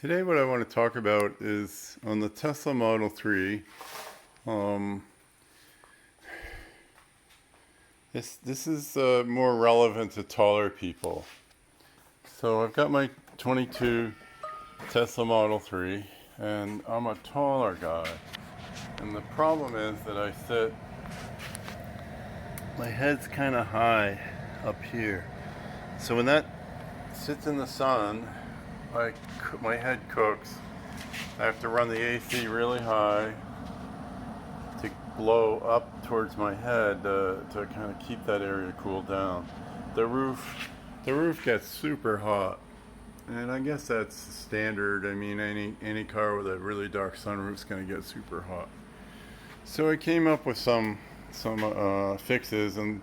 Today what I want to talk about is on the Tesla Model 3. This is more relevant to taller people. So I've got my 22 Tesla Model 3 and I'm a taller guy. And the problem is that my head's kind of high up here. So when that sits in the sun, my head cooks. I have to run the AC really high to blow up towards my head to kind of keep that area cooled down. The roof gets super hot, and I guess that's standard. I mean, any car with a really dark sunroof is going to get super hot. So I came up with some fixes, and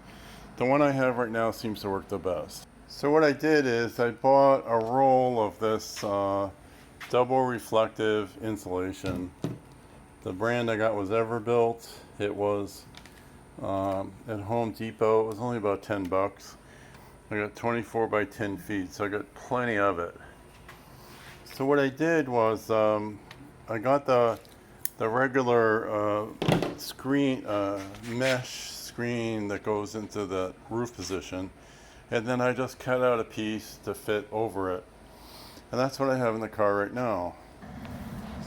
the one I have right now seems to work the best. So what I did is I bought a roll of this double reflective insulation. The brand I got was Everbuilt. It was at Home Depot. It was only about 10 bucks. I got 24 by 10 feet, so I got plenty of it. So what I did was I got the regular screen, mesh screen that goes into the roof position, and then I just cut out a piece to fit over it. And that's what I have in the car right now.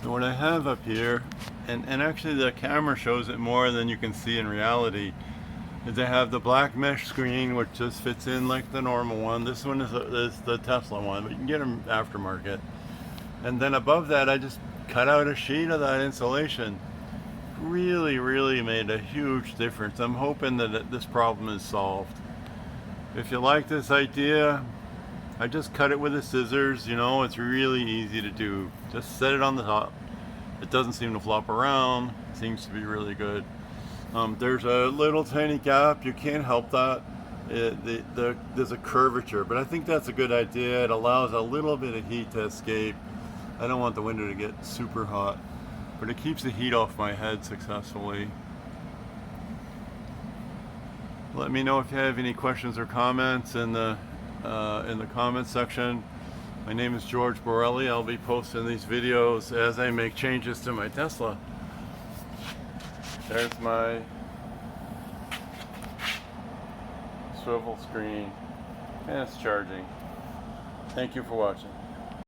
So what I have up here, and actually the camera shows it more than you can see in reality, is I have the black mesh screen, which just fits in like the normal one. This one is the Tesla one, but you can get them aftermarket. And then above that, I just cut out a sheet of that insulation. Really made a huge difference. I'm hoping that this problem is solved. If you like this idea, I just cut it with the scissors. You know, it's really easy to do. Just set it on the top. It doesn't seem to flop around. It seems to be really good. There's a little tiny gap. You can't help that. There's a curvature, but I think that's a good idea. It allows a little bit of heat to escape. I don't want the window to get super hot, but it keeps the heat off my head successfully. Let me know if you have any questions or comments in the comments section. My name is George Borelli. I'll be posting these videos as I make changes to my Tesla. There's my swivel screen, and it's charging. Thank you for watching.